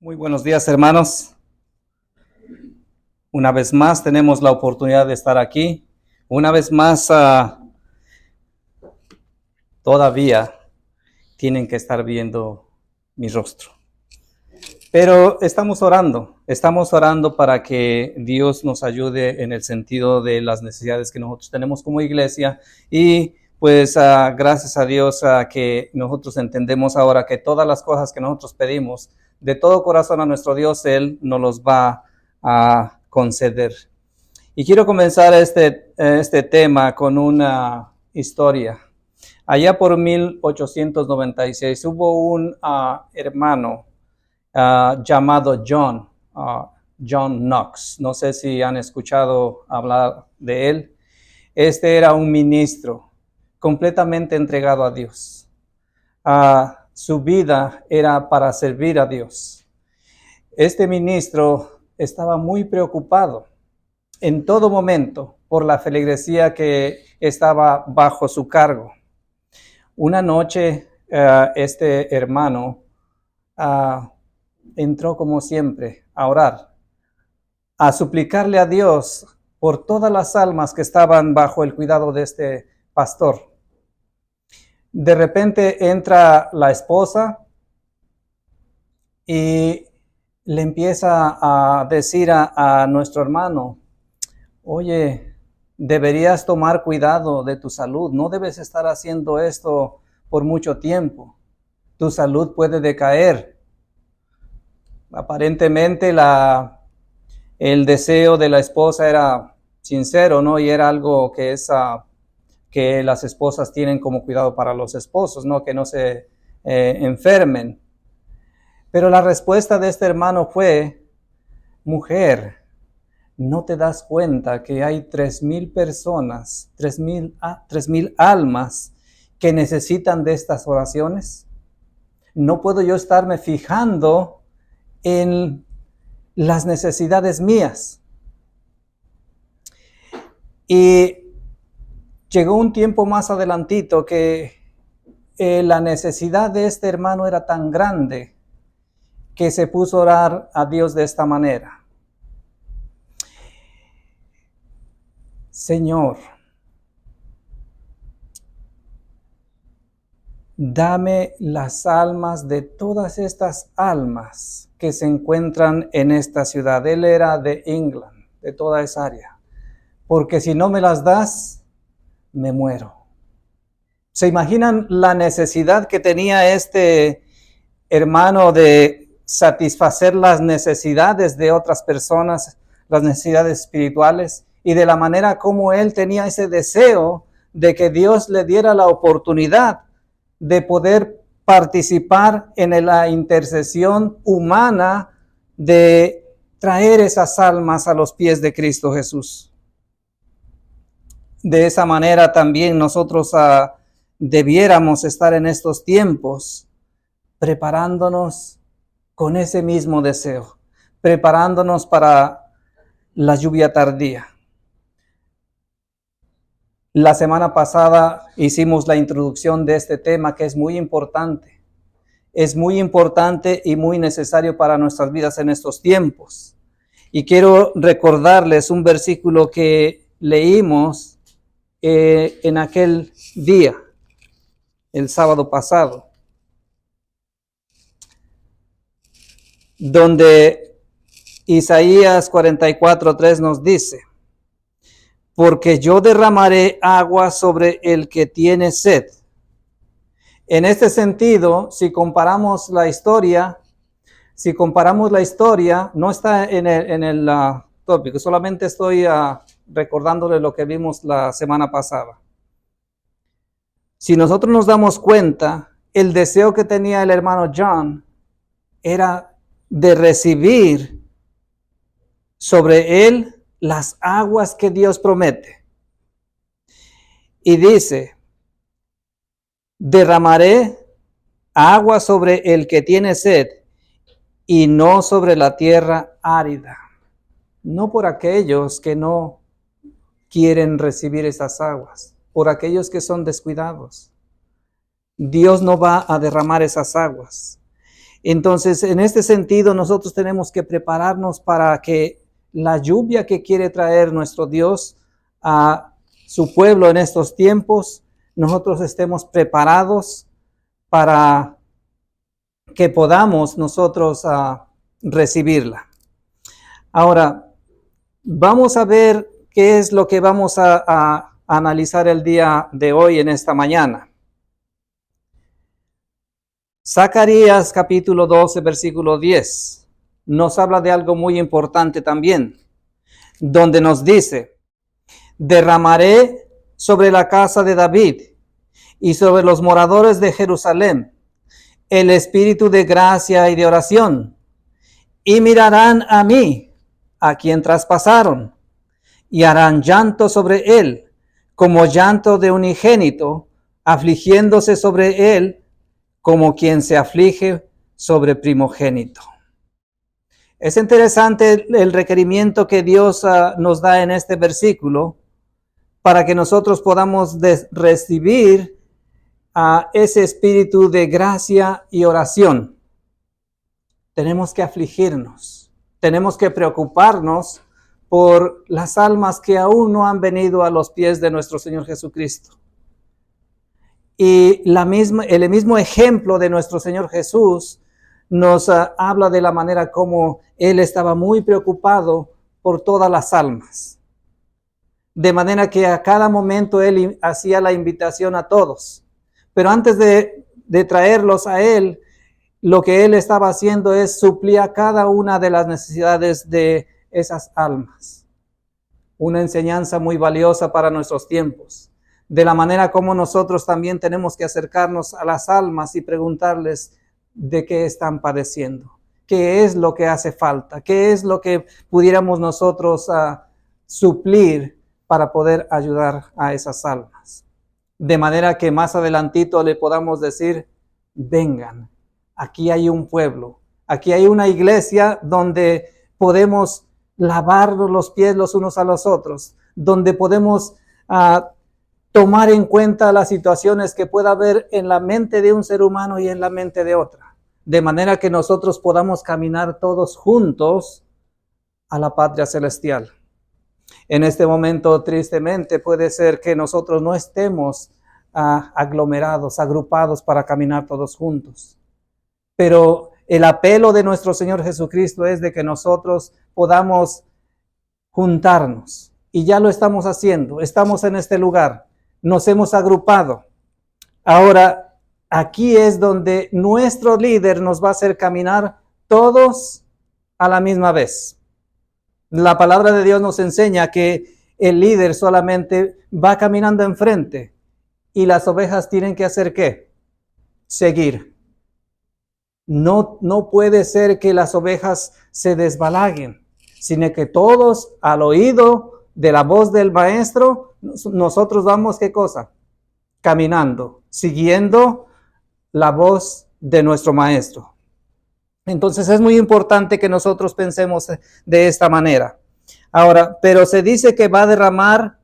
Muy buenos días, hermanos. Una vez más tenemos la oportunidad de estar aquí. Una vez más, todavía tienen que estar viendo mi rostro. Pero estamos orando para que Dios nos ayude en el sentido de las necesidades que nosotros tenemos como iglesia. Y pues gracias a Dios que nosotros entendemos ahora que todas las cosas que nosotros pedimos de todo corazón a nuestro Dios, Él nos los va a conceder. Y quiero comenzar este tema con una historia. Allá por 1896 hubo un hermano llamado John Knox. No sé si han escuchado hablar de él. Este era un ministro completamente entregado a Dios. Su vida era para servir a Dios. Este ministro estaba muy preocupado en todo momento por la feligresía que estaba bajo su cargo. Una noche, este hermano entró como siempre a orar, a suplicarle a Dios por todas las almas que estaban bajo el cuidado de este pastor. De repente entra la esposa y le empieza a decir a nuestro hermano: oye, deberías tomar cuidado de tu salud, no debes estar haciendo esto por mucho tiempo, tu salud puede decaer. Aparentemente el deseo de la esposa era sincero, ¿no? Y era algo que que las esposas tienen como cuidado para los esposos, ¿no? Que no se enfermen. Pero la respuesta de este hermano fue: mujer, ¿no te das cuenta que hay 3,000 personas, 3,000 almas que necesitan de estas oraciones? No puedo yo estarme fijando en las necesidades mías. Y llegó un tiempo más adelantito que la necesidad de este hermano era tan grande que se puso a orar a Dios de esta manera: Señor, dame las almas de todas estas almas que se encuentran en esta ciudad. Él era de England, de toda esa área. Porque si no me las das, me muero. ¿Se imaginan la necesidad que tenía este hermano de satisfacer las necesidades de otras personas, las necesidades espirituales? Y de la manera como él tenía ese deseo de que Dios le diera la oportunidad de poder participar en la intercesión humana de traer esas almas a los pies de Cristo Jesús. De esa manera también nosotros debiéramos estar en estos tiempos preparándonos con ese mismo deseo, preparándonos para la lluvia tardía. La semana pasada hicimos la introducción de este tema que es muy importante. Es muy importante y muy necesario para nuestras vidas en estos tiempos. Y quiero recordarles un versículo que leímos en aquel día, el sábado pasado, donde Isaías 44:3 nos dice: porque yo derramaré agua sobre el que tiene sed. En este sentido, si comparamos la historia, no está en el tópico, solamente estoy recordándole lo que vimos la semana pasada. Si nosotros nos damos cuenta, el deseo que tenía el hermano John era de recibir sobre él las aguas que Dios promete. Y dice: derramaré agua sobre el que tiene sed y no sobre la tierra árida. No por aquellos que no quieren recibir esas aguas, por aquellos que son descuidados. Dios no va a derramar esas aguas. Entonces, en este sentido, nosotros tenemos que prepararnos para que la lluvia que quiere traer nuestro Dios a su pueblo en estos tiempos, nosotros estemos preparados para que podamos nosotros recibirla. Ahora, vamos a ver qué es lo que vamos a analizar el día de hoy en esta mañana. Zacarías capítulo 12, versículo 10, nos habla de algo muy importante también, donde nos dice: derramaré sobre la casa de David y sobre los moradores de Jerusalén el espíritu de gracia y de oración, y mirarán a mí, a quien traspasaron, y harán llanto sobre él, como llanto de unigénito, afligiéndose sobre él, como quien se aflige sobre primogénito. Es interesante el requerimiento que Dios nos da en este versículo para que nosotros podamos recibir ese espíritu de gracia y oración. Tenemos que afligirnos, tenemos que preocuparnos por las almas que aún no han venido a los pies de nuestro Señor Jesucristo. Y el mismo ejemplo de nuestro Señor Jesús nos habla de la manera como Él estaba muy preocupado por todas las almas. De manera que a cada momento Él hacía la invitación a todos. Pero antes de traerlos a Él, lo que Él estaba haciendo es suplir a cada una de las necesidades de esas almas. Una enseñanza muy valiosa para nuestros tiempos. De la manera como nosotros también tenemos que acercarnos a las almas y preguntarles de qué están padeciendo, qué es lo que hace falta, qué es lo que pudiéramos nosotros suplir para poder ayudar a esas almas. De manera que más adelantito le podamos decir: vengan, aquí hay un pueblo, aquí hay una iglesia donde podemos lavarnos los pies los unos a los otros, donde podemos tomar en cuenta las situaciones que pueda haber en la mente de un ser humano y en la mente de otra, de manera que nosotros podamos caminar todos juntos a la patria celestial. En este momento, tristemente, puede ser que nosotros no estemos aglomerados, agrupados para caminar todos juntos. Pero el apelo de nuestro Señor Jesucristo es de que nosotros podamos juntarnos. Y ya lo estamos haciendo. Estamos en este lugar. Nos hemos agrupado. Ahora, aquí es donde nuestro líder nos va a hacer caminar todos a la misma vez. La palabra de Dios nos enseña que el líder solamente va caminando enfrente y las ovejas tienen que hacer ¿qué? Seguir. No puede ser que las ovejas se desbalaguen, sino que todos al oído de la voz del maestro, nosotros vamos, ¿qué cosa? Caminando, siguiendo la voz de nuestro maestro. Entonces es muy importante que nosotros pensemos de esta manera. Ahora, pero se dice que va a derramar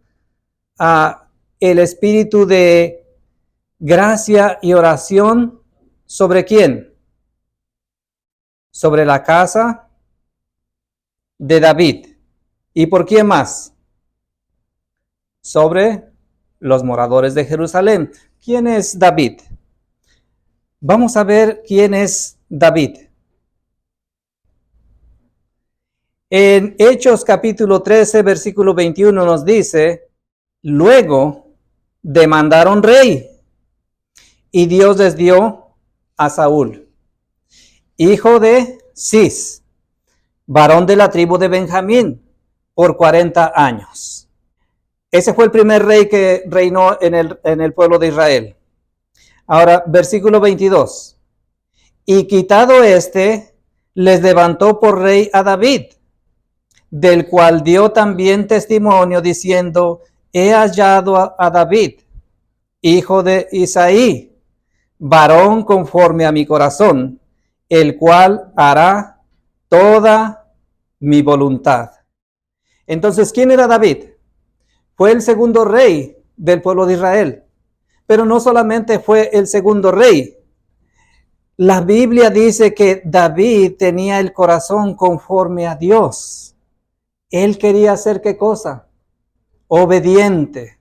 el espíritu de gracia y oración ¿sobre quién? Sobre la casa de David. ¿Y por quién más? Sobre los moradores de Jerusalén. ¿Quién es David? Vamos a ver quién es David. En Hechos capítulo 13, versículo 21 nos dice: luego demandaron rey, y Dios les dio a Saúl, hijo de Cis, varón de la tribu de Benjamín, por 40 años. Ese fue el primer rey que reinó en el pueblo de Israel. Ahora, versículo 22. Y quitado les levantó por rey a David, del cual dio también testimonio diciendo: he hallado a David, hijo de Isaí, varón conforme a mi corazón, el cual hará toda mi voluntad. Entonces, ¿quién era David? Fue el segundo rey del pueblo de Israel. Pero no solamente fue el segundo rey. La Biblia dice que David tenía el corazón conforme a Dios. Él quería hacer ¿qué cosa? Obediente.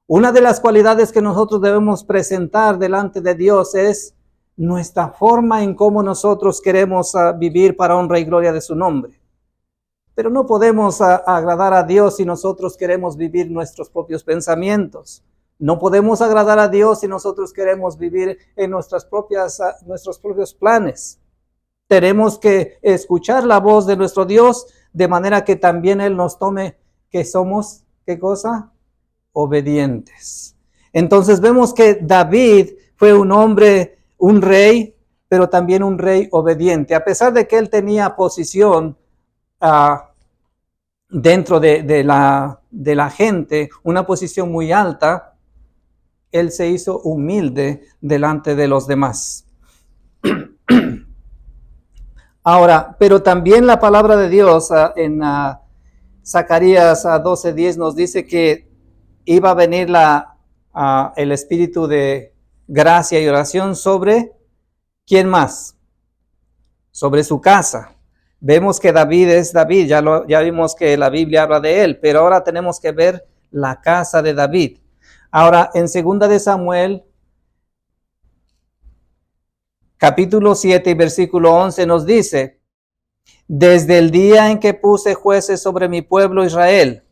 Una de las cualidades que nosotros debemos presentar delante de Dios es nuestra forma en cómo nosotros queremos vivir para honra y gloria de su nombre. Pero no podemos agradar a Dios si nosotros queremos vivir nuestros propios pensamientos. No podemos agradar a Dios si nosotros queremos vivir en nuestros propios planes. Tenemos que escuchar la voz de nuestro Dios de manera que también Él nos tome que somos, ¿qué cosa? Obedientes. Entonces vemos que David fue un hombre, un rey, pero también un rey obediente. A pesar de que él tenía posición dentro de la gente, una posición muy alta, él se hizo humilde delante de los demás. Ahora, pero también la palabra de Dios en Zacarías 12:10 nos dice que iba a venir el espíritu de gracia y oración sobre ¿quién más? Sobre su casa. Vemos que David es David, ya vimos que la Biblia habla de él, pero ahora tenemos que ver la casa de David. Ahora, en 2 de Samuel, capítulo 7 y versículo 11 nos dice: desde el día en que puse jueces sobre mi pueblo Israel,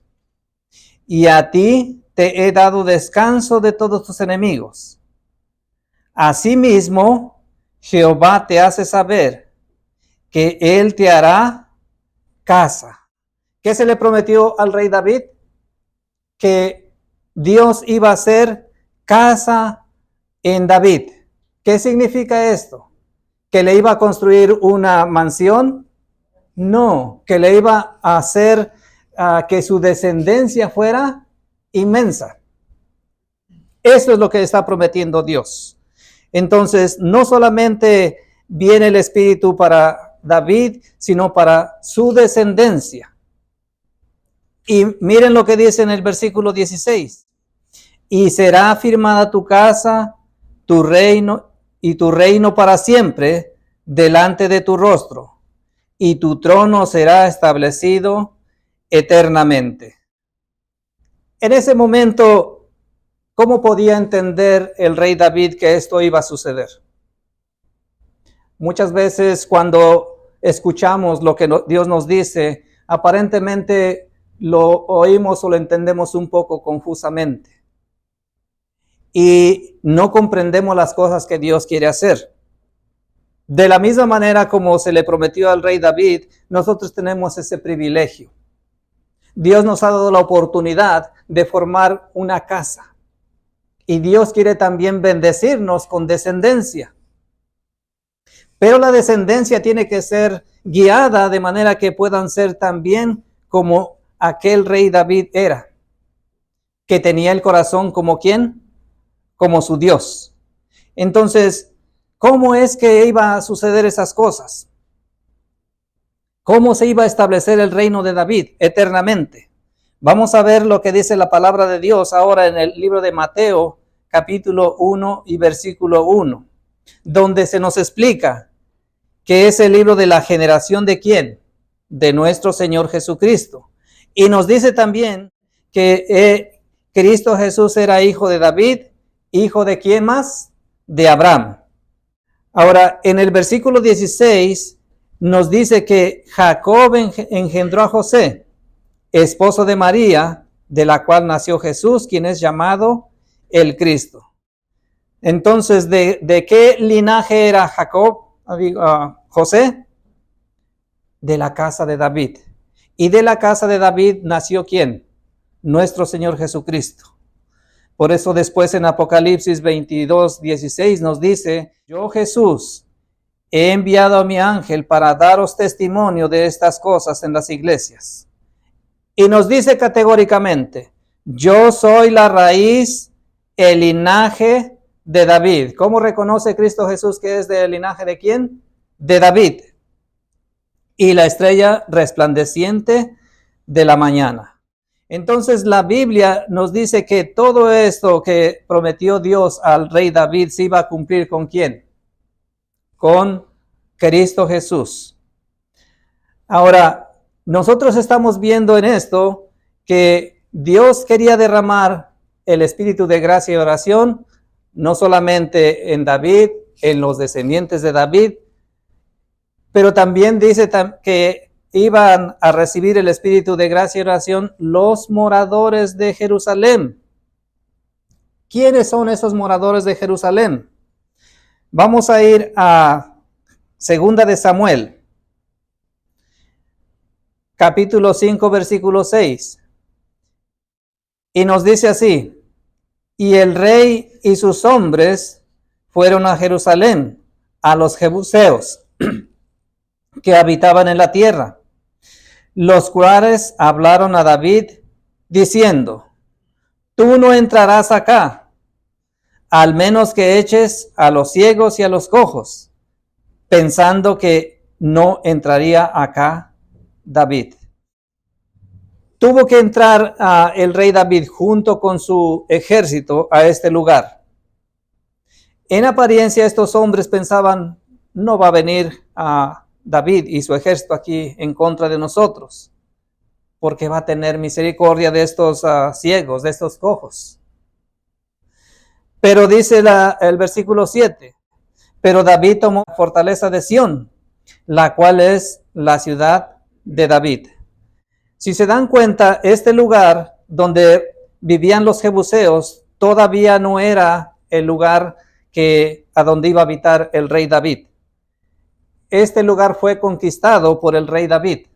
y a ti te he dado descanso de todos tus enemigos. Asimismo, Jehová te hace saber que él te hará casa. ¿Qué se le prometió al rey David? Que Dios iba a hacer casa en David. ¿Qué significa esto? ¿Que le iba a construir una mansión? No, que le iba a hacer que su descendencia fuera inmensa. Eso es lo que está prometiendo Dios. Entonces, no solamente viene el Espíritu para David, sino para su descendencia. Y miren lo que dice en el versículo 16. Y será afirmada tu casa, tu reino, y tu reino para siempre delante de tu rostro, y tu trono será establecido eternamente. En ese momento, ¿cómo podía entender el rey David que esto iba a suceder? Muchas veces cuando escuchamos lo que Dios nos dice, aparentemente lo oímos o lo entendemos un poco confusamente. Y no comprendemos las cosas que Dios quiere hacer. De la misma manera como se le prometió al rey David, nosotros tenemos ese privilegio. Dios nos ha dado la oportunidad de formar una casa. Y Dios quiere también bendecirnos con descendencia. Pero la descendencia tiene que ser guiada de manera que puedan ser también como aquel rey David era, que tenía el corazón como ¿quién? Como su Dios. Entonces, ¿cómo es que iba a suceder esas cosas? ¿Cómo se iba a establecer el reino de David eternamente? Vamos a ver lo que dice la palabra de Dios ahora en el libro de Mateo, capítulo 1 y versículo 1, donde se nos explica que es el libro de la generación de ¿quién? De nuestro Señor Jesucristo. Y nos dice también que Cristo Jesús era hijo de David, hijo de ¿quién más? De Abraham. Ahora, en el versículo 16 nos dice que Jacob engendró a José, esposo de María, de la cual nació Jesús, quien es llamado el Cristo. Entonces, ¿de qué linaje era José? De la casa de David. Y de la casa de David nació ¿quién? Nuestro Señor Jesucristo. Por eso después en Apocalipsis 22:16 nos dice: yo Jesús he enviado a mi ángel para daros testimonio de estas cosas en las iglesias. Y nos dice categóricamente: yo soy la raíz, el linaje de David. ¿Cómo reconoce Cristo Jesús que es del linaje de quién? De David. Y la estrella resplandeciente de la mañana. Entonces la Biblia nos dice que todo esto que prometió Dios al rey David se iba a cumplir ¿con quién? con Cristo Jesús. Ahora, nosotros estamos viendo en esto que Dios quería derramar el espíritu de gracia y oración, no solamente en David, en los descendientes de David, pero también dice que iban a recibir el espíritu de gracia y oración los moradores de Jerusalén. ¿Quiénes son esos moradores de Jerusalén? Vamos a ir a Segunda de Samuel, capítulo 5, versículo 6. Y nos dice así: y el rey y sus hombres fueron a Jerusalén, a los jebuseos que habitaban en la tierra, los cuales hablaron a David diciendo: tú no entrarás acá, al menos que eches a los ciegos y a los cojos, pensando que no entraría acá David. Tuvo que entrar el rey David junto con su ejército a este lugar. En apariencia, estos hombres pensaban: no va a venir a David y su ejército aquí en contra de nosotros, porque va a tener misericordia de estos ciegos, de estos cojos. Pero dice el versículo 7, pero David tomó la fortaleza de Sión, la cual es la ciudad de David. Si se dan cuenta, este lugar donde vivían los jebuseos todavía no era el lugar a donde iba a habitar el rey David. Este lugar fue conquistado por el rey David.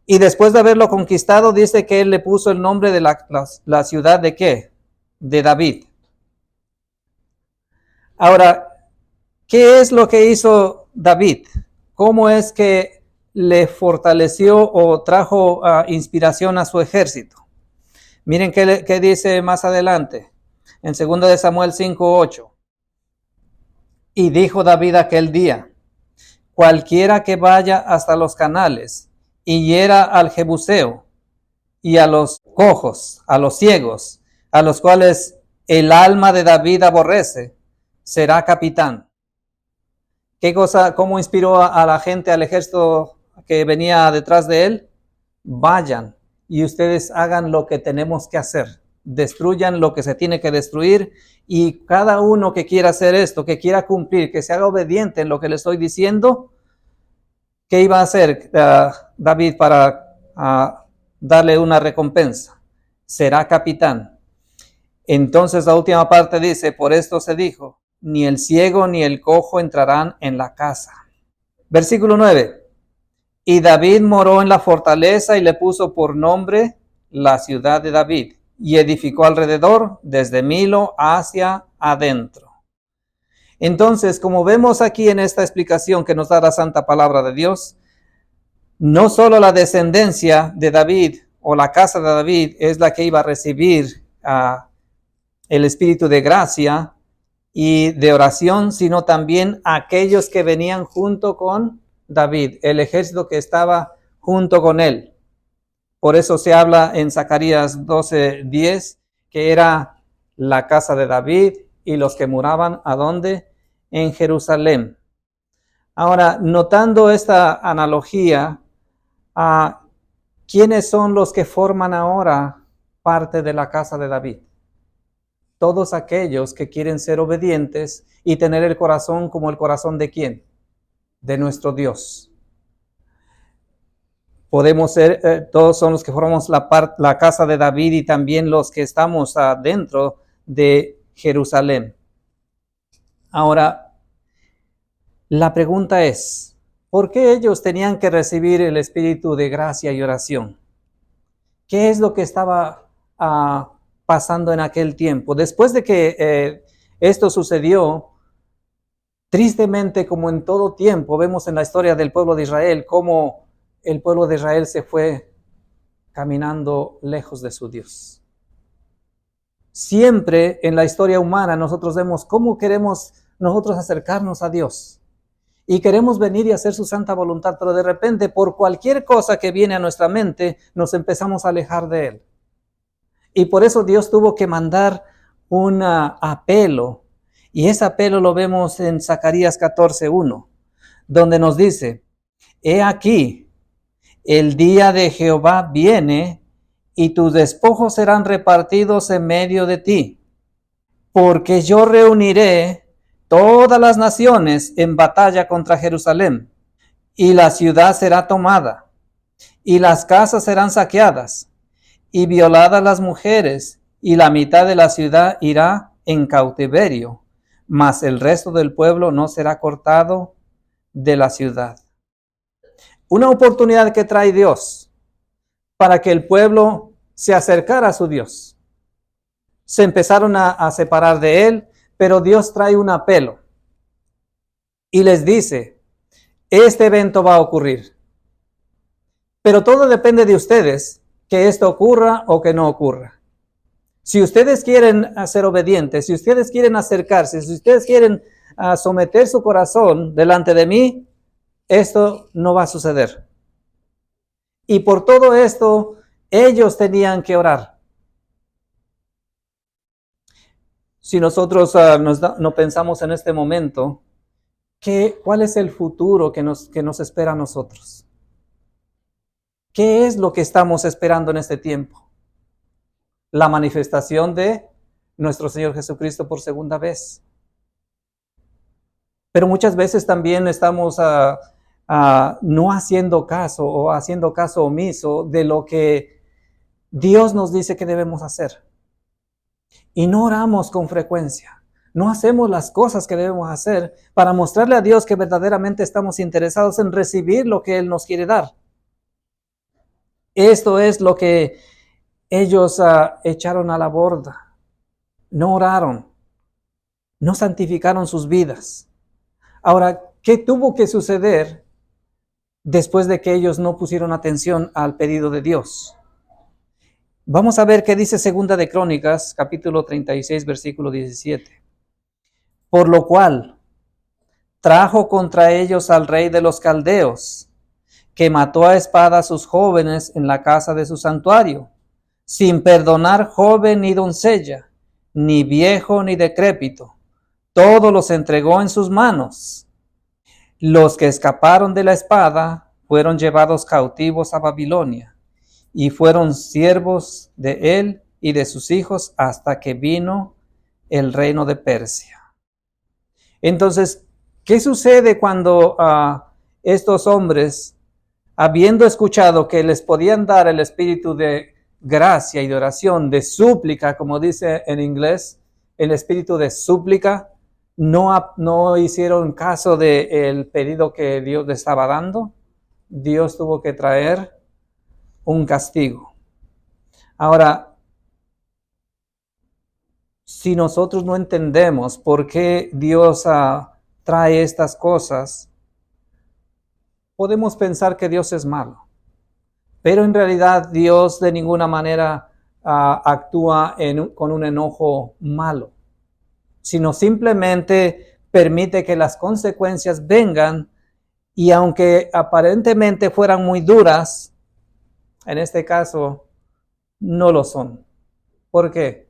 Y después de haberlo conquistado, dice que él le puso el nombre de la ciudad de ¿qué? De David. Ahora, ¿qué es lo que hizo David? ¿Cómo es que le fortaleció o trajo inspiración a su ejército? Miren qué dice más adelante, en 2 de Samuel 5:8. Y dijo David aquel día: cualquiera que vaya hasta los canales y hiera al jebuseo y a los cojos, a los ciegos, a los cuales el alma de David aborrece, será capitán. ¿Qué cosa? ¿Cómo inspiró a la gente, al ejército que venía detrás de él? Vayan y ustedes hagan lo que tenemos que hacer. Destruyan lo que se tiene que destruir, y cada uno que quiera hacer esto, que quiera cumplir, que se haga obediente en lo que le estoy diciendo. ¿Qué iba a hacer David para darle una recompensa? Será capitán. Entonces la última parte dice: por esto se dijo, ni el ciego ni el cojo entrarán en la casa. Versículo 9. Y David moró en la fortaleza y le puso por nombre la ciudad de David, y edificó alrededor desde Milo hacia adentro. Entonces, como vemos aquí en esta explicación que nos da la santa palabra de Dios, no solo la descendencia de David o la casa de David es la que iba a recibir el espíritu de gracia y de oración, sino también aquellos que venían junto con David, el ejército que estaba junto con él. Por eso se habla en Zacarías 12:10 que era la casa de David y los que moraban, ¿a dónde? En Jerusalén. Ahora, notando esta analogía, ¿quiénes son los que forman ahora parte de la casa de David? Todos aquellos que quieren ser obedientes y tener el corazón como el corazón ¿de quién? De nuestro Dios. Podemos ser, todos son los que formamos la casa de David y también los que estamos dentro de Jerusalén. Ahora, la pregunta es, ¿por qué ellos tenían que recibir el espíritu de gracia y oración? ¿Qué es lo que estaba pasando en aquel tiempo? Después de que esto sucedió, tristemente, como en todo tiempo, vemos en la historia del pueblo de Israel cómo el pueblo de Israel se fue caminando lejos de su Dios. Siempre en la historia humana nosotros vemos cómo queremos nosotros acercarnos a Dios y queremos venir y hacer su santa voluntad, pero de repente por cualquier cosa que viene a nuestra mente nos empezamos a alejar de Él. Y por eso Dios tuvo que mandar un apelo Y ese apelo lo vemos en Zacarías 14:1, donde nos dice, he aquí, el día de Jehová viene y tus despojos serán repartidos en medio de ti, porque yo reuniré todas las naciones en batalla contra Jerusalén, y la ciudad será tomada, y las casas serán saqueadas, y violadas las mujeres, y la mitad de la ciudad irá en cautiverio, mas el resto del pueblo no será cortado de la ciudad. Una oportunidad que trae Dios para que el pueblo se acercara a su Dios. Se empezaron a separar de él, pero Dios trae un apelo y les dice, este evento va a ocurrir. Pero todo depende de ustedes, que esto ocurra o que no ocurra. Si ustedes quieren ser obedientes, si ustedes quieren acercarse, si ustedes quieren someter su corazón delante de mí, esto no va a suceder. Y por todo esto, ellos tenían que orar. Si nosotros no pensamos en este momento, ¿cuál es el futuro que nos espera a nosotros? ¿Qué es lo que estamos esperando en este tiempo? La manifestación de nuestro Señor Jesucristo por segunda vez. Pero muchas veces también estamos no haciendo caso o haciendo caso omiso de lo que Dios nos dice que debemos hacer. Y no oramos con frecuencia. No hacemos las cosas que debemos hacer para mostrarle a Dios que verdaderamente estamos interesados en recibir lo que Él nos quiere dar. Esto es lo que ellos echaron a la borda. No oraron. No santificaron sus vidas. Ahora, ¿qué tuvo que suceder después de que ellos no pusieron atención al pedido de Dios? Vamos a ver qué dice Segunda de Crónicas, capítulo 36, versículo 17. Por lo cual trajo contra ellos al rey de los caldeos, que mató a espada a sus jóvenes en la casa de su santuario, sin perdonar joven ni doncella, ni viejo ni decrépito. Todo los entregó en sus manos. Los que escaparon de la espada fueron llevados cautivos a Babilonia, y fueron siervos de él y de sus hijos hasta que vino el reino de Persia. Entonces, ¿qué sucede cuando estos hombres, habiendo escuchado que les podían dar el espíritu de gracia y de oración, de súplica, como dice en inglés, el espíritu de súplica, no hicieron caso del pedido que Dios les estaba dando? Dios tuvo que traer un castigo. Ahora, si nosotros no entendemos por qué Dios trae estas cosas, podemos pensar que Dios es malo. Pero en realidad Dios de ninguna manera actúa con un enojo malo, sino simplemente permite que las consecuencias vengan, y aunque aparentemente fueran muy duras, en este caso no lo son. ¿Por qué?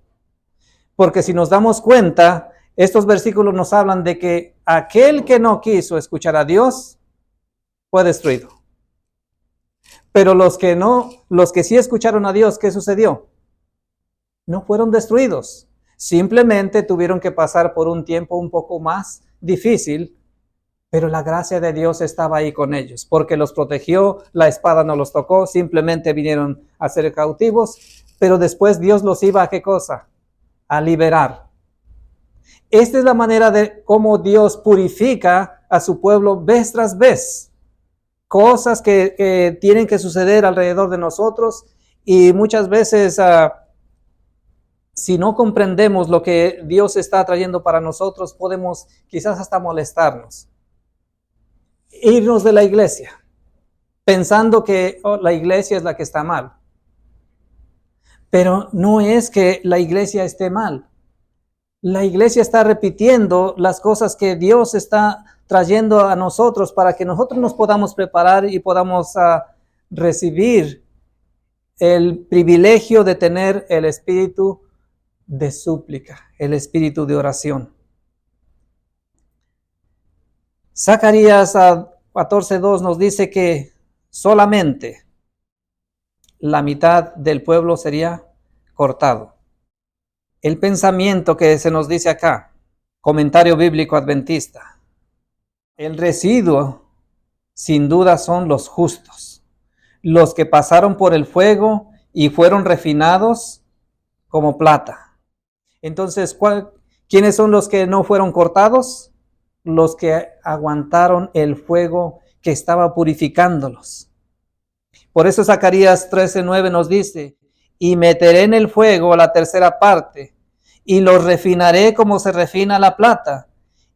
Porque si nos damos cuenta, estos versículos nos hablan de que aquel que no quiso escuchar a Dios fue destruido. Pero los que sí escucharon a Dios, ¿qué sucedió? No fueron destruidos. Simplemente tuvieron que pasar por un tiempo un poco más difícil, pero la gracia de Dios estaba ahí con ellos, porque los protegió, la espada no los tocó, simplemente vinieron a ser cautivos, pero después Dios los iba a ¿qué cosa? A liberar. Esta es la manera de cómo Dios purifica a su pueblo vez tras vez. Cosas que tienen que suceder alrededor de nosotros, y muchas veces si no comprendemos lo que Dios está trayendo para nosotros, podemos quizás hasta molestarnos. Irnos de la iglesia, pensando que la iglesia es la que está mal. Pero no es que la iglesia esté mal. La iglesia está repitiendo las cosas que Dios está trayendo a nosotros para que nosotros nos podamos preparar y podamos recibir el privilegio de tener el espíritu de súplica, el espíritu de oración. Zacarías 14:2 nos dice que solamente la mitad del pueblo sería cortado. El pensamiento que se nos dice acá, comentario bíblico adventista, el residuo sin duda son los justos, los que pasaron por el fuego y fueron refinados como plata. Entonces, ¿quiénes son los que no fueron cortados? Los que aguantaron el fuego que estaba purificándolos. Por eso Zacarías 13:9 nos dice, y meteré en el fuego la tercera parte, y los refinaré como se refina la plata,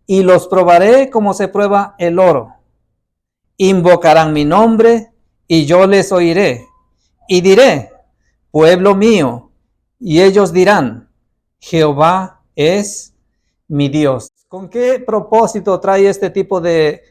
y los probaré como se prueba el oro. Invocarán mi nombre, y yo les oiré, y diré, pueblo mío, y ellos dirán, Jehová es mi Dios. ¿Con qué propósito trae este tipo de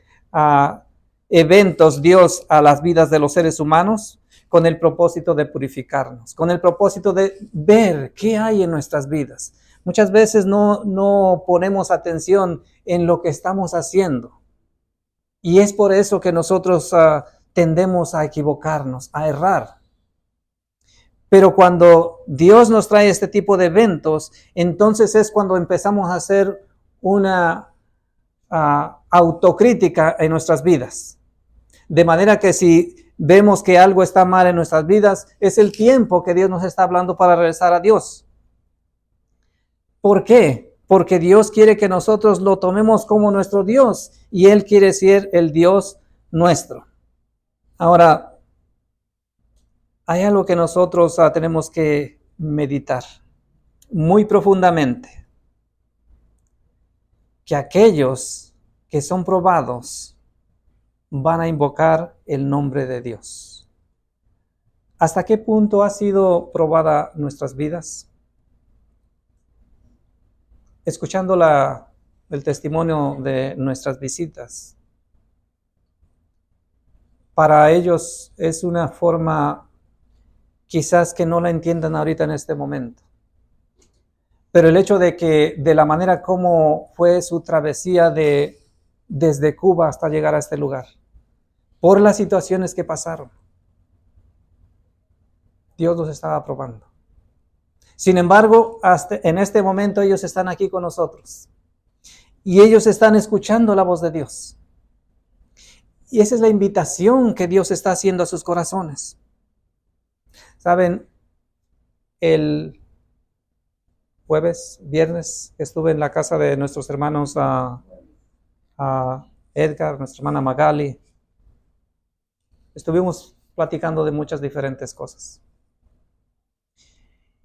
eventos Dios a las vidas de los seres humanos? Con el propósito de purificarnos, con el propósito de ver qué hay en nuestras vidas. Muchas veces no ponemos atención en lo que estamos haciendo. Y es por eso que nosotros tendemos a equivocarnos, a errar. Pero cuando Dios nos trae este tipo de eventos, entonces es cuando empezamos a hacer una autocrítica en nuestras vidas. De manera que si vemos que algo está mal en nuestras vidas, es el tiempo que Dios nos está hablando para regresar a Dios. ¿Por qué? Porque Dios quiere que nosotros lo tomemos como nuestro Dios y Él quiere ser el Dios nuestro. Ahora, hay algo que nosotros tenemos que meditar muy profundamente. Que aquellos que son probados van a invocar el nombre de Dios. ¿Hasta qué punto ha sido probada nuestras vidas? Escuchando el testimonio de nuestras visitas, para ellos es una forma quizás que no la entiendan ahorita en este momento. Pero el hecho de que de la manera como fue su travesía desde Cuba hasta llegar a este lugar, por las situaciones que pasaron, Dios los estaba probando. Sin embargo, hasta en este momento ellos están aquí con nosotros y ellos están escuchando la voz de Dios. Y esa es la invitación que Dios está haciendo a sus corazones. Saben, el viernes, estuve en la casa de nuestros hermanos Edgar, nuestra hermana Magali. Estuvimos platicando de muchas diferentes cosas.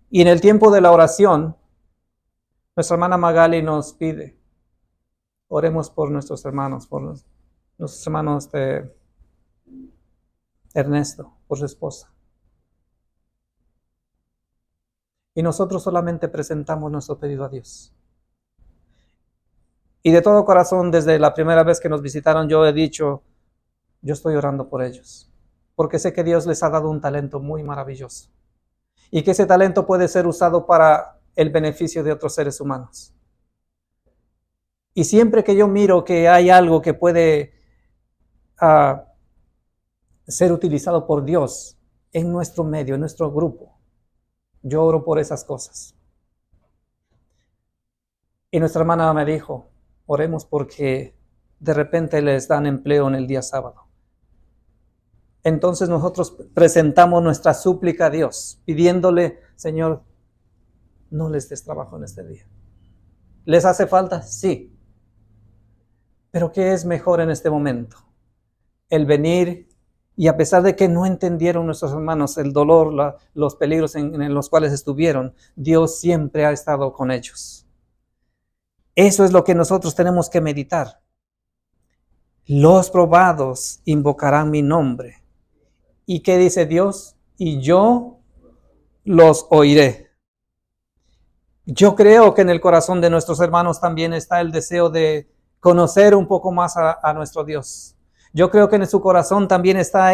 Y en el tiempo de la oración, nuestra hermana Magali nos pide, oremos por nuestros hermanos, por nuestros hermanos de Ernesto, por su esposa. Y nosotros solamente presentamos nuestro pedido a Dios. Y de todo corazón, desde la primera vez que nos visitaron, yo he dicho, yo estoy orando por ellos, porque sé que Dios les ha dado un talento muy maravilloso y que ese talento puede ser usado para el beneficio de otros seres humanos. Y siempre que yo miro que hay algo que puede ser utilizado por Dios en nuestro medio, en nuestro grupo, yo oro por esas cosas. Y nuestra hermana me dijo, oremos porque de repente les dan empleo en el día sábado. Entonces nosotros presentamos nuestra súplica a Dios, pidiéndole, Señor, no les des trabajo en este día. ¿Les hace falta? Sí. Pero ¿qué es mejor en este momento? El venir y a pesar de que no entendieron nuestros hermanos el dolor, los peligros en los cuales estuvieron, Dios siempre ha estado con ellos. Eso es lo que nosotros tenemos que meditar. Los probados invocarán mi nombre. ¿Y qué dice Dios? Y yo los oiré. Yo creo que en el corazón de nuestros hermanos también está el deseo de conocer un poco más a nuestro Dios. Yo creo que en su corazón también está,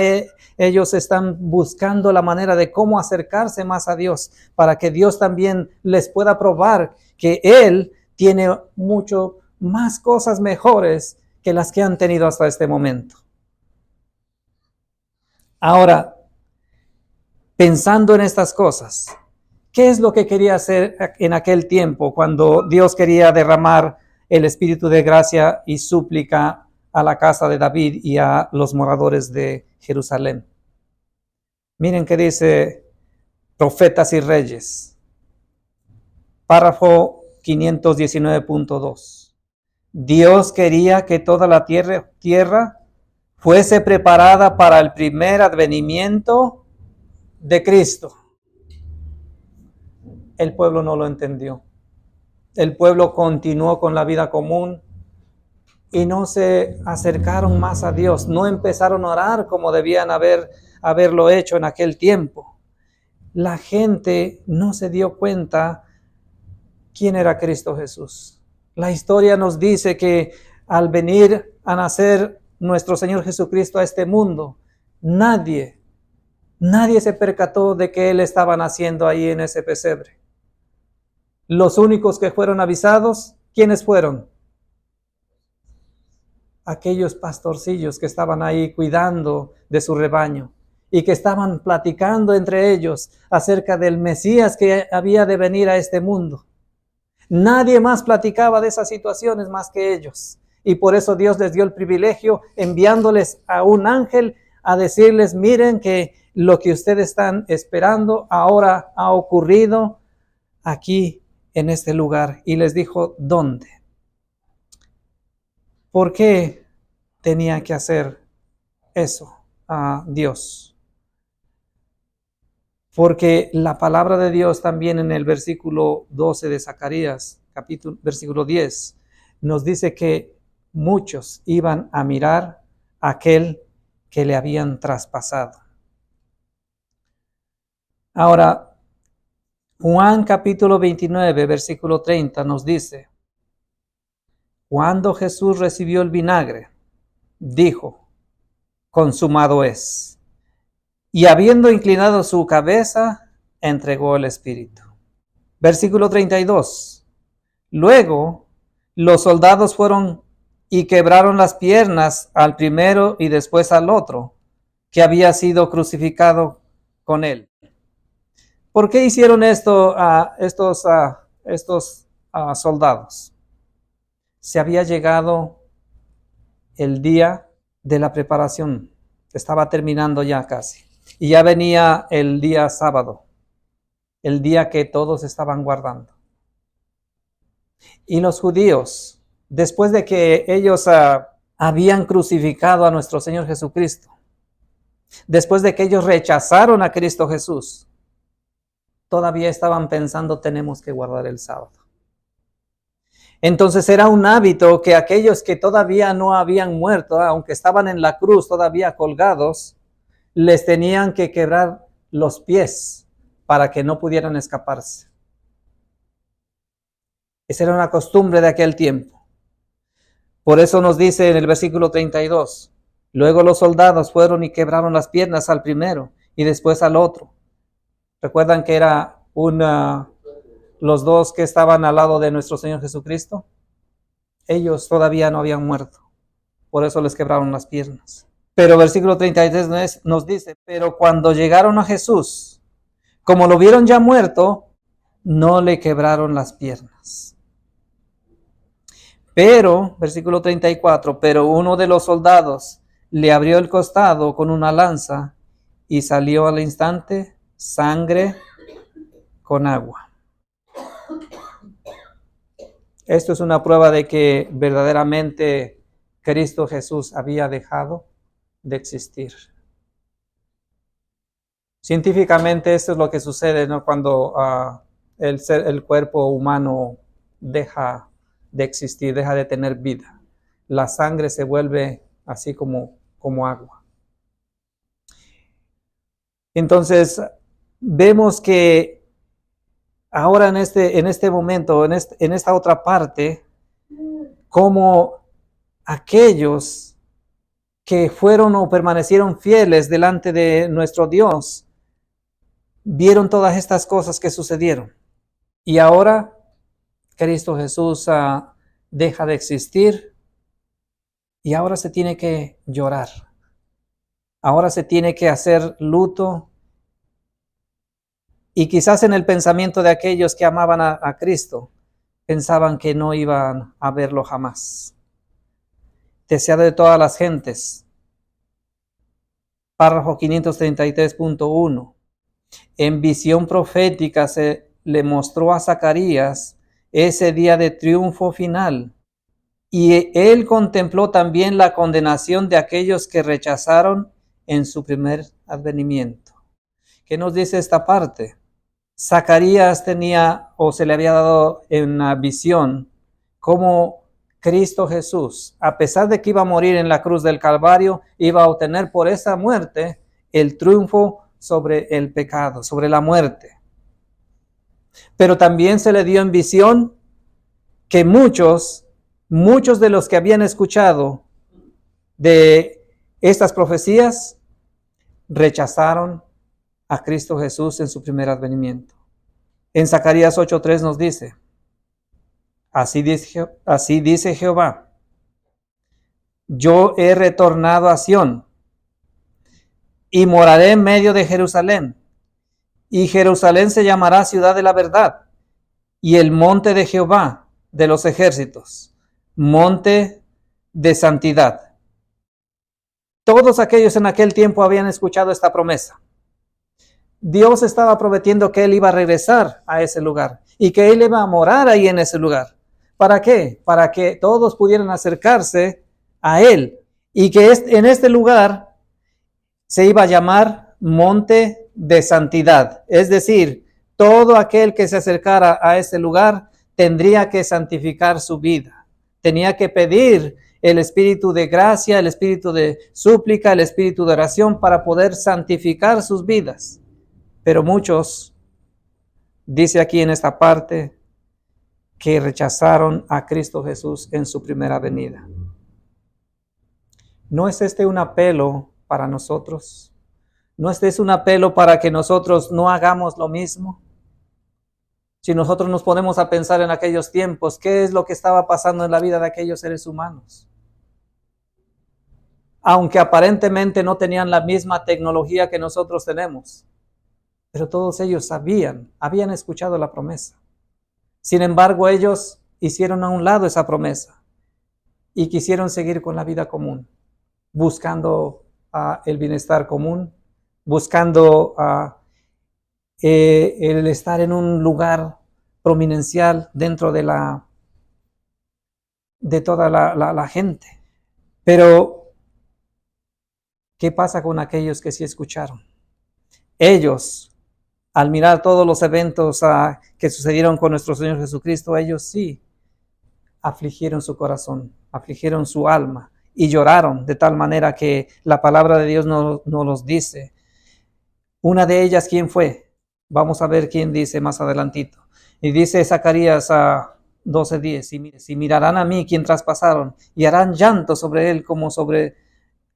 ellos están buscando la manera de cómo acercarse más a Dios, para que Dios también les pueda probar que Él tiene mucho más cosas mejores que las que han tenido hasta este momento. Ahora, pensando en estas cosas, ¿qué es lo que quería hacer en aquel tiempo cuando Dios quería derramar el espíritu de gracia y súplica a la casa de David y a los moradores de Jerusalén? Miren qué dice Profetas y Reyes, párrafo 519.2. Dios quería que toda la tierra fuese preparada para el primer advenimiento de Cristo. El pueblo no lo entendió. El pueblo continuó con la vida común y no se acercaron más a Dios. No empezaron a orar como debían haberlo hecho en aquel tiempo. La gente no se dio cuenta quién era Cristo Jesús. La historia nos dice que al venir a nacer nuestro Señor Jesucristo a este mundo, nadie se percató de que Él estaba naciendo ahí en ese pesebre. Los únicos que fueron avisados, ¿quiénes fueron? Aquellos pastorcillos que estaban ahí cuidando de su rebaño y que estaban platicando entre ellos acerca del Mesías que había de venir a este mundo. Nadie más platicaba de esas situaciones más que ellos. Y por eso Dios les dio el privilegio enviándoles a un ángel a decirles, miren que lo que ustedes están esperando ahora ha ocurrido aquí en este lugar. Y les dijo, ¿dónde? ¿Por qué tenía que hacer eso a Dios? Porque la palabra de Dios también en el versículo 12 de Zacarías, versículo 10, nos dice que muchos iban a mirar a aquel que le habían traspasado. Ahora, Juan capítulo 29, versículo 30 nos dice, cuando Jesús recibió el vinagre, dijo, consumado es. Y habiendo inclinado su cabeza, entregó el espíritu. Versículo 32. Luego, los soldados fueron y quebraron las piernas al primero y después al otro, que había sido crucificado con él. ¿Por qué hicieron esto a estos soldados? Se había llegado el día de la preparación. Estaba terminando ya casi. Y ya venía el día sábado, el día que todos estaban guardando. Y los judíos, después de que ellos habían crucificado a nuestro Señor Jesucristo, después de que ellos rechazaron a Cristo Jesús, todavía estaban pensando, tenemos que guardar el sábado. Entonces era un hábito que aquellos que todavía no habían muerto, aunque estaban en la cruz todavía colgados, les tenían que quebrar los pies para que no pudieran escaparse. Esa era una costumbre de aquel tiempo. Por eso nos dice en el versículo 32, luego los soldados fueron y quebraron las piernas al primero y después al otro. ¿Recuerdan que era los dos que estaban al lado de nuestro Señor Jesucristo? Ellos todavía no habían muerto. Por eso les quebraron las piernas. Pero versículo 33 nos dice, pero cuando llegaron a Jesús, como lo vieron ya muerto, no le quebraron las piernas. Pero, versículo 34, pero uno de los soldados le abrió el costado con una lanza y salió al instante sangre con agua. Esto es una prueba de que verdaderamente Cristo Jesús había dejado de existir. Científicamente esto es lo que sucede, ¿no? Cuando el cuerpo humano deja de existir, deja de tener vida. La sangre se vuelve así como agua. Entonces, vemos que ahora en este momento, en esta otra parte, como aquellos que fueron o permanecieron fieles delante de nuestro Dios, vieron todas estas cosas que sucedieron. Y ahora Cristo Jesús deja de existir Y ahora se tiene que llorar. Ahora se tiene que hacer luto. Y quizás en el pensamiento de aquellos que amaban a Cristo, pensaban que no iban a verlo jamás. Deseado de todas las gentes. Párrafo 533.1. En visión profética se le mostró a Zacarías ese día de triunfo final. Y él contempló también la condenación de aquellos que rechazaron en su primer advenimiento. ¿Qué nos dice esta parte? Zacarías tenía o se le había dado en una visión cómo Cristo Jesús, a pesar de que iba a morir en la cruz del Calvario, iba a obtener por esa muerte el triunfo sobre el pecado, sobre la muerte. Pero también se le dio en visión que muchos de los que habían escuchado de estas profecías rechazaron a Cristo Jesús en su primer advenimiento. En Zacarías 8:3 nos dice, así dice Jehová, yo he retornado a Sión y moraré en medio de Jerusalén, y Jerusalén se llamará ciudad de la verdad, y el monte de Jehová de los ejércitos, monte de santidad. Todos aquellos en aquel tiempo habían escuchado esta promesa. Dios estaba prometiendo que Él iba a regresar a ese lugar y que Él iba a morar ahí en ese lugar. ¿Para qué? Para que todos pudieran acercarse a Él y que en este lugar se iba a llamar Monte de Santidad. Es decir, todo aquel que se acercara a ese lugar tendría que santificar su vida. Tenía que pedir el espíritu de gracia, el espíritu de súplica, el espíritu de oración para poder santificar sus vidas. Pero muchos, dice aquí en esta parte, que rechazaron a Cristo Jesús en su primera venida. ¿No es este un apelo para nosotros? ¿No este es un apelo para que nosotros no hagamos lo mismo? Si nosotros nos ponemos a pensar en aquellos tiempos, ¿qué es lo que estaba pasando en la vida de aquellos seres humanos? Aunque aparentemente no tenían la misma tecnología que nosotros tenemos, pero todos ellos habían escuchado la promesa. Sin embargo, ellos hicieron a un lado esa promesa y quisieron seguir con la vida común, buscando el bienestar común, buscando el estar en un lugar prominencial dentro de toda la gente. Pero, ¿qué pasa con aquellos que sí escucharon? Ellos, al mirar todos los eventos que sucedieron con nuestro Señor Jesucristo, ellos sí afligieron su corazón, afligieron su alma y lloraron de tal manera que la palabra de Dios no los dice. Una de ellas, ¿quién fue? Vamos a ver quién dice más adelantito. Y dice Zacarías 12:10, si mirarán a mí quien traspasaron y harán llanto sobre él como sobre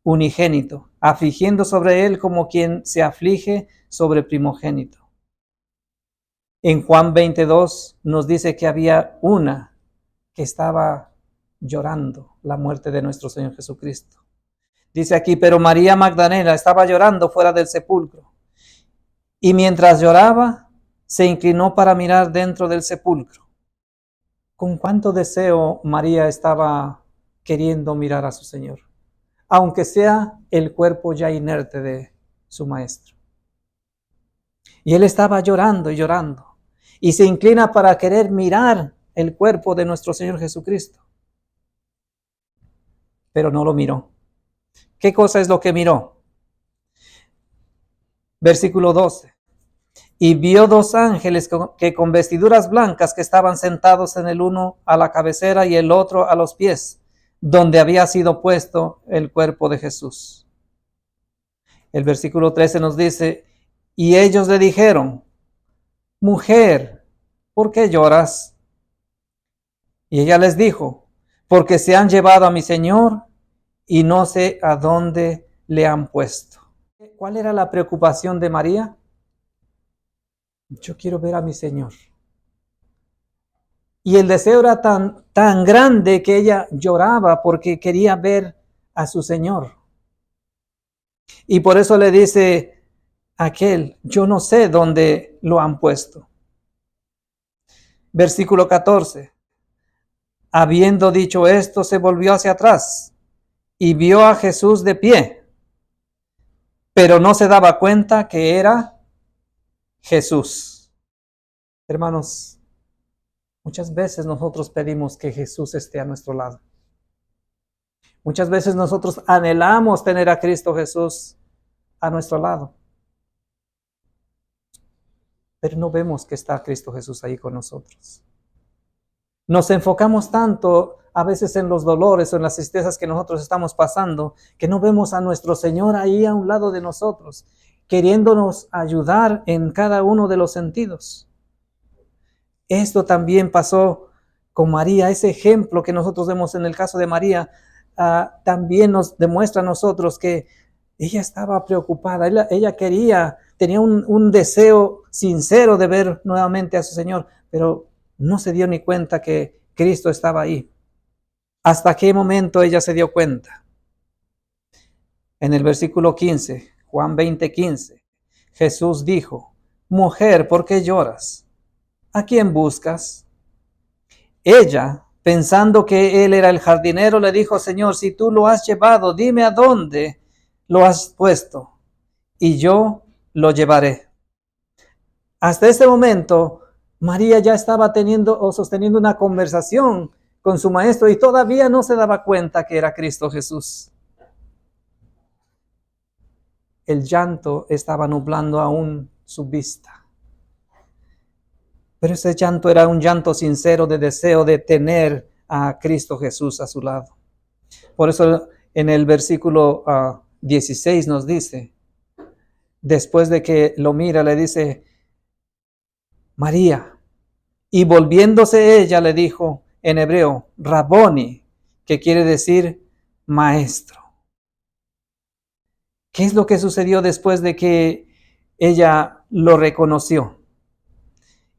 unigénito, afligiendo sobre él como quien se aflige sobre primogénito. En Juan 22 nos dice que había una que estaba llorando la muerte de nuestro Señor Jesucristo. Dice aquí, pero María Magdalena estaba llorando fuera del sepulcro. Y mientras lloraba, se inclinó para mirar dentro del sepulcro. Con cuánto deseo María estaba queriendo mirar a su Señor, aunque sea el cuerpo ya inerte de su maestro. Y él estaba llorando y llorando. Y se inclina para querer mirar el cuerpo de nuestro Señor Jesucristo. Pero no lo miró. ¿Qué cosa es lo que miró? Versículo 12. Y vio dos ángeles que con vestiduras blancas que estaban sentados en el uno a la cabecera y el otro a los pies, donde había sido puesto el cuerpo de Jesús. El versículo 13 nos dice, y ellos le dijeron, mujer, ¿por qué lloras? Y ella les dijo, porque se han llevado a mi Señor y no sé a dónde le han puesto. ¿Cuál era la preocupación de María? Yo quiero ver a mi Señor. Y el deseo era tan grande que ella lloraba porque quería ver a su Señor. Y por eso le dice aquel, yo no sé dónde lo han puesto. Versículo 14. Habiendo dicho esto, se volvió hacia atrás y vio a Jesús de pie, pero no se daba cuenta que era Jesús. Hermanos, muchas veces nosotros pedimos que Jesús esté a nuestro lado. Muchas veces nosotros anhelamos tener a Cristo Jesús a nuestro lado, pero no vemos que está Cristo Jesús ahí con nosotros. Nos enfocamos tanto a veces en los dolores o en las tristezas que nosotros estamos pasando, que no vemos a nuestro Señor ahí a un lado de nosotros, queriéndonos ayudar en cada uno de los sentidos. Esto también pasó con María. Ese ejemplo que nosotros vemos en el caso de María, también nos demuestra a nosotros que ella estaba preocupada, ella quería, tenía un deseo sincero de ver nuevamente a su Señor, pero no se dio ni cuenta que Cristo estaba ahí. ¿Hasta qué momento ella se dio cuenta? En el versículo 15, Juan 20:15, Jesús dijo, mujer, ¿por qué lloras? ¿A quién buscas? Ella, pensando que él era el jardinero, le dijo, Señor, si tú lo has llevado, dime a dónde lo has puesto, y yo lo llevaré. Hasta ese momento, María ya estaba teniendo o sosteniendo una conversación con su maestro y todavía no se daba cuenta que era Cristo Jesús. El llanto estaba nublando aún su vista. Pero ese llanto era un llanto sincero de deseo de tener a Cristo Jesús a su lado. Por eso en el versículo 16 nos dice, después de que lo mira, le dice, María. Y volviéndose ella le dijo en hebreo, Raboni, que quiere decir maestro. ¿Qué es lo que sucedió después de que ella lo reconoció?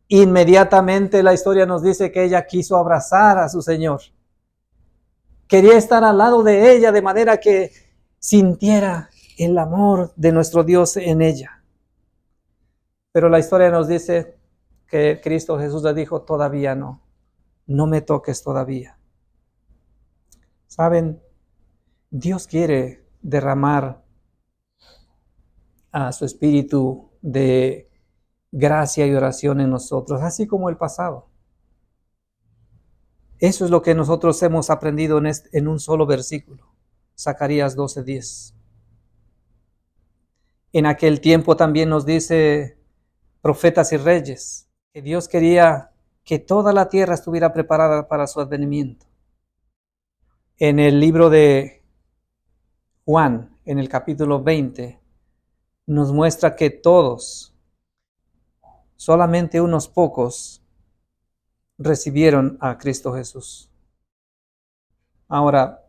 Inmediatamente la historia nos dice que ella quiso abrazar a su Señor. Quería estar al lado de ella de manera que sintiera el amor de nuestro Dios en ella. Pero la historia nos dice que Cristo Jesús le dijo, todavía no me toques todavía. ¿Saben? Dios quiere derramar a su espíritu de gracia y oración en nosotros, así como el pasado. Eso es lo que nosotros hemos aprendido en un solo versículo, Zacarías 12:10. En aquel tiempo también nos dice Profetas y Reyes, que Dios quería que toda la tierra estuviera preparada para su advenimiento. En el libro de Juan, en el capítulo 20, nos muestra que todos, solamente unos pocos, recibieron a Cristo Jesús. Ahora,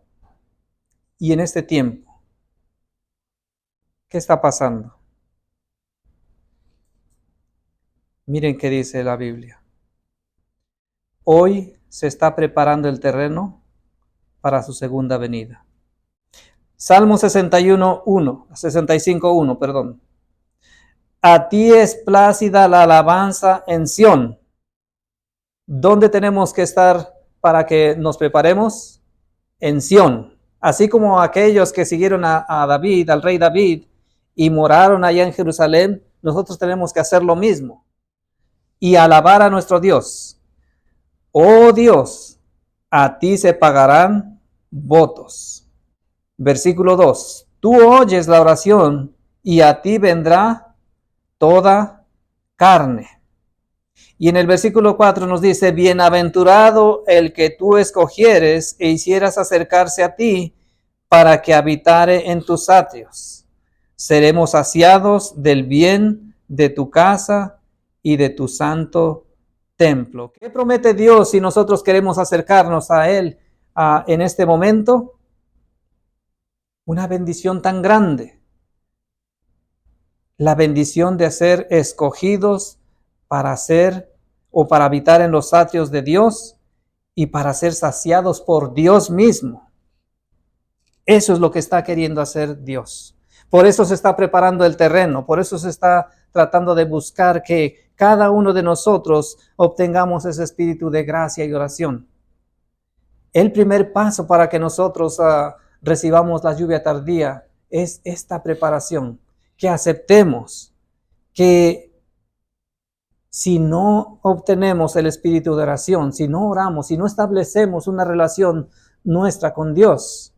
y en este tiempo, ¿qué está pasando? Miren qué dice la Biblia. Hoy se está preparando el terreno para su segunda venida. Salmo 65:1, perdón. A ti es plácida la alabanza en Sión. ¿Dónde tenemos que estar para que nos preparemos? En Sión. Así como aquellos que siguieron a David, al rey David, y moraron allá en Jerusalén, nosotros tenemos que hacer lo mismo y alabar a nuestro Dios. Oh Dios, a ti se pagarán votos. Versículo 2. Tú oyes la oración y a ti vendrá toda carne. Y en el versículo 4 nos dice, bienaventurado el que tú escogieres e hicieras acercarse a ti para que habitare en tus atrios. Seremos saciados del bien de tu casa y de tu santo templo. ¿Qué promete Dios si nosotros queremos acercarnos a Él en este momento? Una bendición tan grande. La bendición de ser escogidos para ser o para habitar en los atrios de Dios y para ser saciados por Dios mismo. Eso es lo que está queriendo hacer Dios. Por eso se está preparando el terreno, por eso se está tratando de buscar que cada uno de nosotros obtengamos ese espíritu de gracia y oración. El primer paso para que nosotros recibamos la lluvia tardía es esta preparación, que aceptemos que si no obtenemos el espíritu de oración, si no oramos, si no establecemos una relación nuestra con Dios,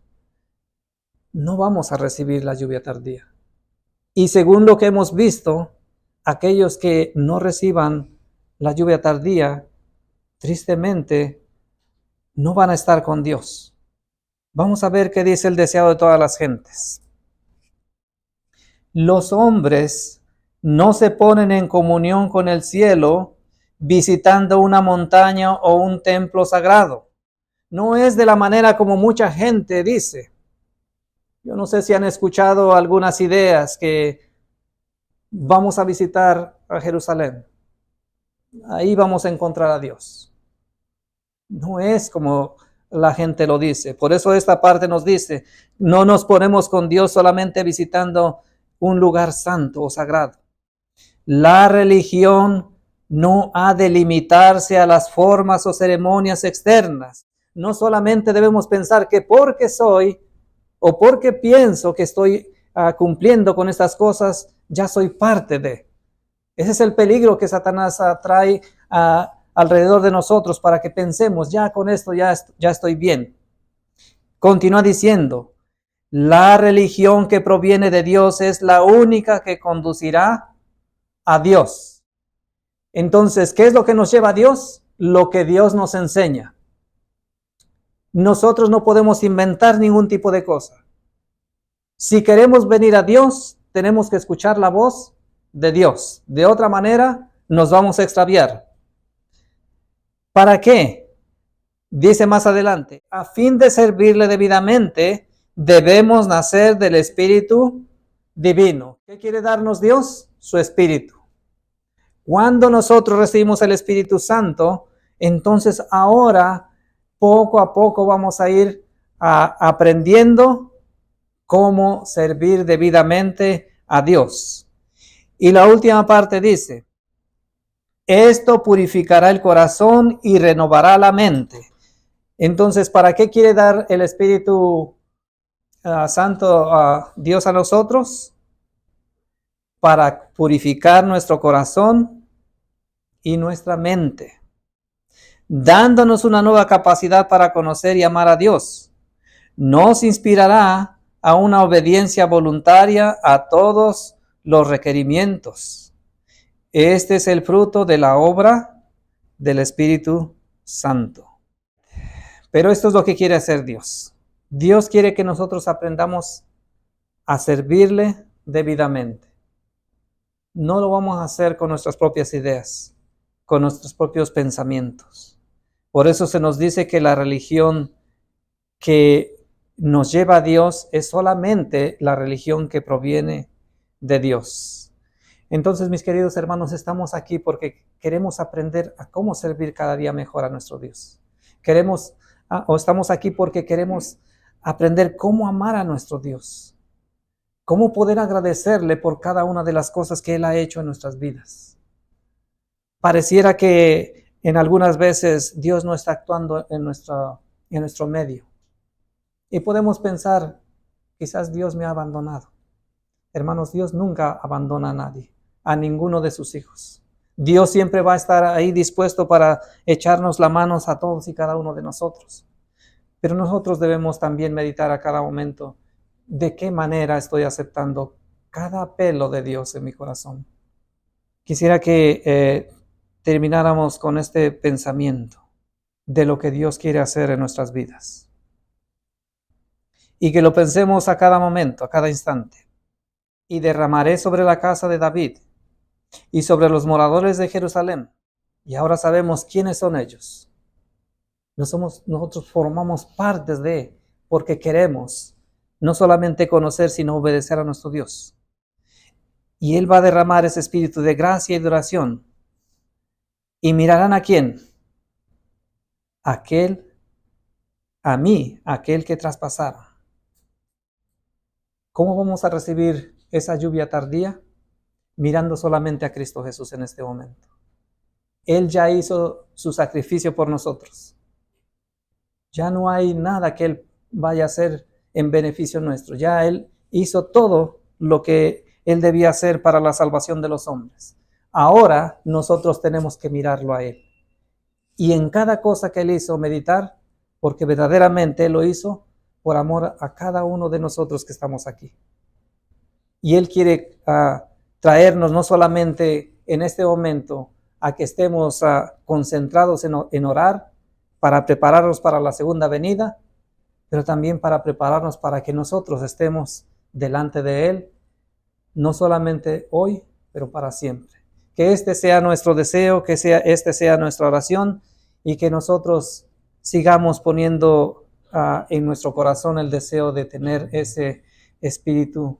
no vamos a recibir la lluvia tardía. Y según lo que hemos visto, aquellos que no reciban la lluvia tardía, tristemente, no van a estar con Dios. Vamos a ver qué dice el deseado de todas las gentes. Los hombres no se ponen en comunión con el cielo visitando una montaña o un templo sagrado. No es de la manera como mucha gente dice. Yo no sé si han escuchado algunas ideas que vamos a visitar a Jerusalén. Ahí vamos a encontrar a Dios. No es como la gente lo dice. Por eso esta parte nos dice, no nos ponemos con Dios solamente visitando un lugar santo o sagrado. La religión no ha de limitarse a las formas o ceremonias externas. No solamente debemos pensar que porque soy o porque pienso que estoy cumpliendo con estas cosas, ya soy parte de. Ese es el peligro que Satanás trae alrededor de nosotros para que pensemos, ya con esto ya estoy bien. Continúa diciendo, la religión que proviene de Dios es la única que conducirá a Dios. Entonces, ¿qué es lo que nos lleva a Dios? Lo que Dios nos enseña. Nosotros no podemos inventar ningún tipo de cosa. Si queremos venir a Dios, tenemos que escuchar la voz de Dios. De otra manera, nos vamos a extraviar. ¿Para qué? Dice más adelante, a fin de servirle debidamente, debemos nacer del Espíritu Divino. ¿Qué quiere darnos Dios? Su Espíritu. Cuando nosotros recibimos el Espíritu Santo, entonces ahora poco a poco vamos a ir aprendiendo cómo servir debidamente a Dios. Y la última parte dice, esto purificará el corazón y renovará la mente. Entonces, ¿para qué quiere dar el Espíritu Santo a Dios a nosotros? Para purificar nuestro corazón y nuestra mente, dándonos una nueva capacidad para conocer y amar a Dios. Nos inspirará a una obediencia voluntaria a todos los requerimientos. Este es el fruto de la obra del Espíritu Santo. Pero esto es lo que quiere hacer Dios. Dios quiere que nosotros aprendamos a servirle debidamente. No lo vamos a hacer con nuestras propias ideas, con nuestros propios pensamientos. Por eso se nos dice que la religión que nos lleva a Dios es solamente la religión que proviene de Dios. Entonces, mis queridos hermanos, estamos aquí porque queremos aprender a cómo servir cada día mejor a nuestro Dios. Estamos aquí porque queremos aprender cómo amar a nuestro Dios. Cómo poder agradecerle por cada una de las cosas que Él ha hecho en nuestras vidas. Pareciera que en algunas veces Dios no está actuando en nuestro medio. Y podemos pensar, quizás Dios me ha abandonado. Hermanos, Dios nunca abandona a nadie, a ninguno de sus hijos. Dios siempre va a estar ahí dispuesto para echarnos la mano a todos y cada uno de nosotros. Pero nosotros debemos también meditar a cada momento de qué manera estoy aceptando cada apelo de Dios en mi corazón. Quisiera que termináramos con este pensamiento de lo que Dios quiere hacer en nuestras vidas. Y que lo pensemos a cada momento, a cada instante. Y derramaré sobre la casa de David y sobre los moradores de Jerusalén. Y ahora sabemos quiénes son ellos. Nosotros formamos parte de, porque queremos no solamente conocer, sino obedecer a nuestro Dios. Y Él va a derramar ese espíritu de gracia y de oración. ¿Y mirarán a quién? A mí, aquel que traspasaron. ¿Cómo vamos a recibir esa lluvia tardía? Mirando solamente a Cristo Jesús en este momento. Él ya hizo su sacrificio por nosotros. Ya no hay nada que Él vaya a hacer en beneficio nuestro. Ya Él hizo todo lo que Él debía hacer para la salvación de los hombres. Ahora nosotros tenemos que mirarlo a Él. Y en cada cosa que Él hizo, meditar, porque verdaderamente Él lo hizo por amor a cada uno de nosotros que estamos aquí. Y Él quiere traernos no solamente en este momento a que estemos concentrados en orar para prepararnos para la segunda venida, pero también para prepararnos para que nosotros estemos delante de Él, no solamente hoy, pero para siempre. Que este sea nuestro deseo, que este sea nuestra oración y que nosotros sigamos poniendo en nuestro corazón el deseo de tener ese espíritu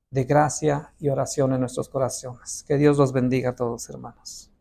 de gracia y oración en nuestros corazones. Que Dios los bendiga a todos, hermanos.